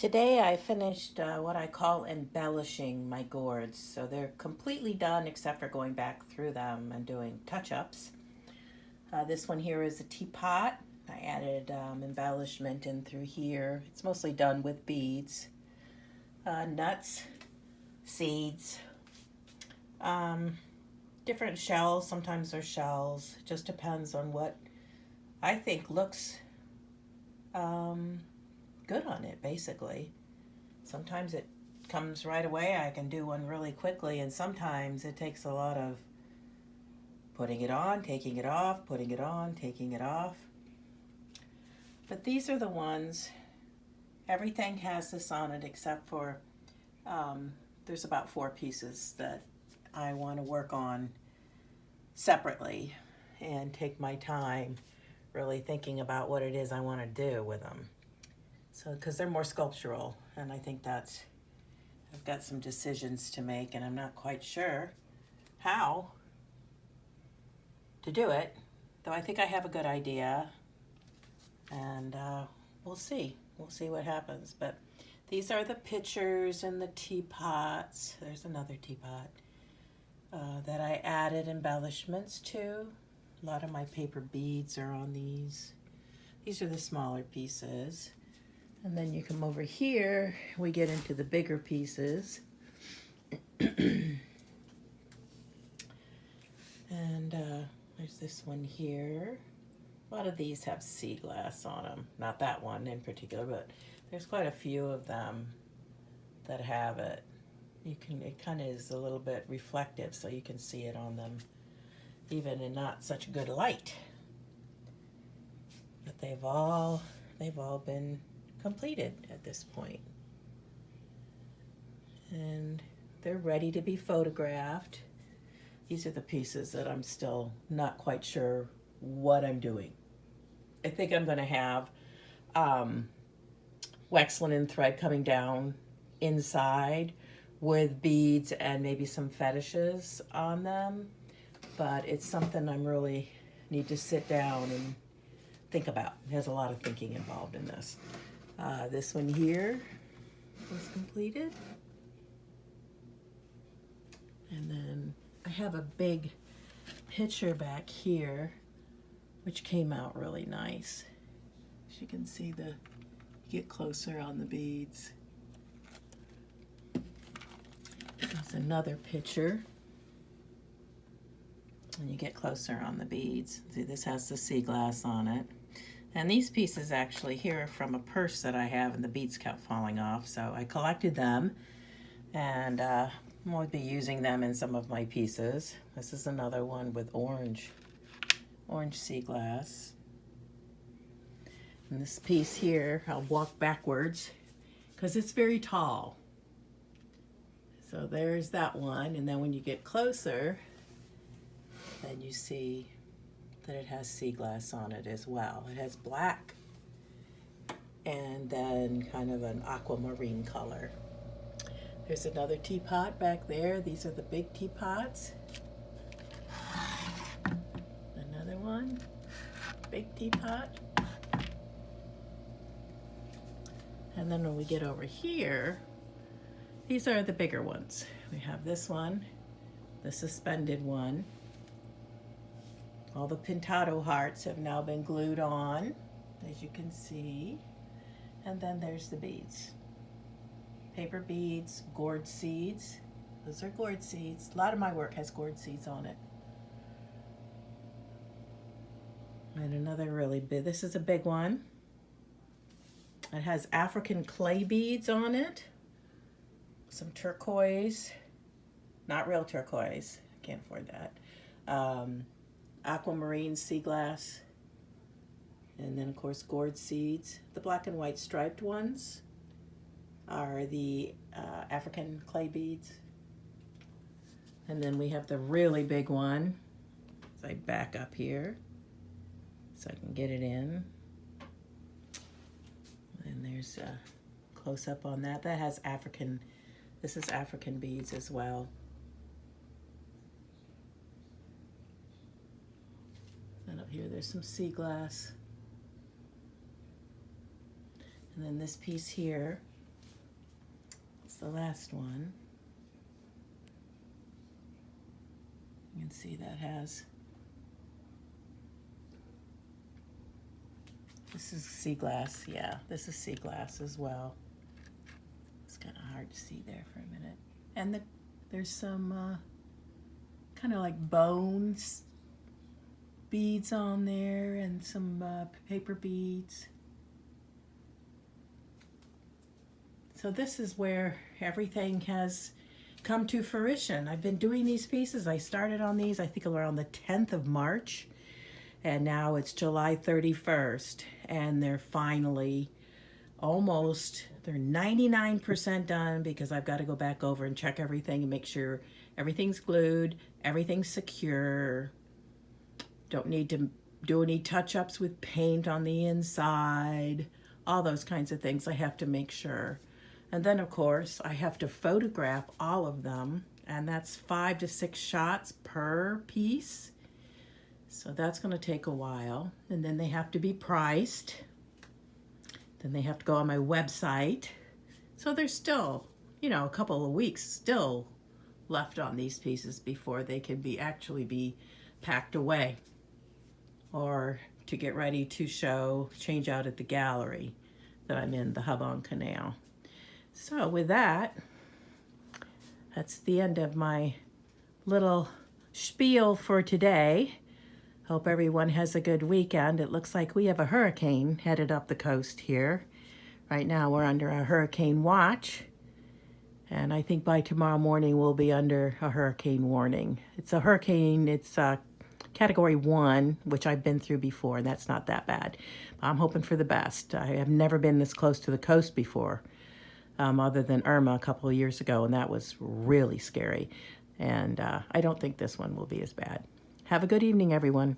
Today I finished what I call embellishing my gourds. So they're completely done except for going back through them and doing touch-ups. This one here is a teapot. I added embellishment in through here. It's mostly done with beads, nuts, seeds, um, different shells. Sometimes they're shells. It just depends on what I think looks um, good on it, basically. Sometimes it comes right away. I can do one really quickly, and sometimes it takes a lot of putting it on, taking it off, putting it on, taking it off. But these are the ones, everything has this on it except for um, there's about 4 pieces that I want to work on separately and take my time really thinking about what it is I want to do with them. So, because they're more sculptural, and I think I've got some decisions to make, and I'm not quite sure how to do it, though I think I have a good idea, and we'll see. We'll see what happens. But these are the pitchers and the teapots. There's another teapot that I added embellishments to. A lot of my paper beads are on these. These are the smaller pieces. And then you come over here, we get into the bigger pieces. And there's this one here. A lot of these have sea glass on them. Not that one in particular, but there's quite a few of them that have it. It kind of is a little bit reflective, so you can see it on them, even in not such good light. But they've all been completed at this point. And they're ready to be photographed. These are the pieces that I'm still not quite sure what I'm doing. I think I'm going to have wax linen thread coming down inside with beads and maybe some fetishes on them. But it's something I'm really need to sit down and think about. There's a lot of thinking involved in this. This one here was completed. And then I have a big picture back here, which came out really nice. As you can see, get closer on the beads. There's another picture. And you get closer on the beads. See, this has the sea glass on it. And these pieces actually here are from a purse that I have, and the beads kept falling off. So I collected them, and I'll be using them in some of my pieces. This is another one with orange sea glass. And this piece here, I'll walk backwards because it's very tall. So there's that one, and then when you get closer, then you see that it has sea glass on it as well. It has black and then kind of an aquamarine color. There's another teapot back there. These are the big teapots. Another one, big teapot. And then when we get over here, these are the bigger ones. We have this one, the suspended one. All the pintado hearts have now been glued on, as you can see. And then there's the beads. Paper beads, gourd seeds. Those are gourd seeds. A lot of my work has gourd seeds on it. And another really big, this is a big one. It has African clay beads on it. Some turquoise, not real turquoise, I can't afford that. Aquamarine sea glass, and then of course gourd seeds. The black and white striped ones are the African clay beads. And then we have the really big one. So I back up here so I can get it in. And there's a close up on that. That has this is African beads as well. And up here there's some sea glass. And then this piece here the last one. You can see that has, this is sea glass. Yeah, this is sea glass as well. It's kind of hard to see there for a minute. And there's some kind of like bones beads on there and some paper beads. So this is where everything has come to fruition. I've been doing these pieces. I started on these, I think, around the 10th of March, and now it's July 31st, and they're finally almost, they're 99% done, because I've got to go back over and check everything and make sure everything's glued, everything's secure. Don't need to do any touch-ups with paint on the inside, all those kinds of things I have to make sure. And then, of course, I have to photograph all of them, and that's 5 to 6 shots per piece. So that's going to take a while. And then they have to be priced. Then they have to go on my website. So there's still, you know, a couple of weeks still left on these pieces before they can actually be packed away or to get ready to change out at the gallery that I'm in, the Havant Canal. So with that, that's the end of my little spiel for today. Hope everyone has a good weekend. It looks like we have a hurricane headed up the coast here. Right now we're under a hurricane watch, and I think by tomorrow morning we'll be under a hurricane warning. It's a hurricane, it's Category 1, which I've been through before, and that's not that bad. I'm hoping for the best. I have never been this close to the coast before. Other than Irma a couple of years ago, and that was really scary. And I don't think this one will be as bad. Have a good evening, everyone.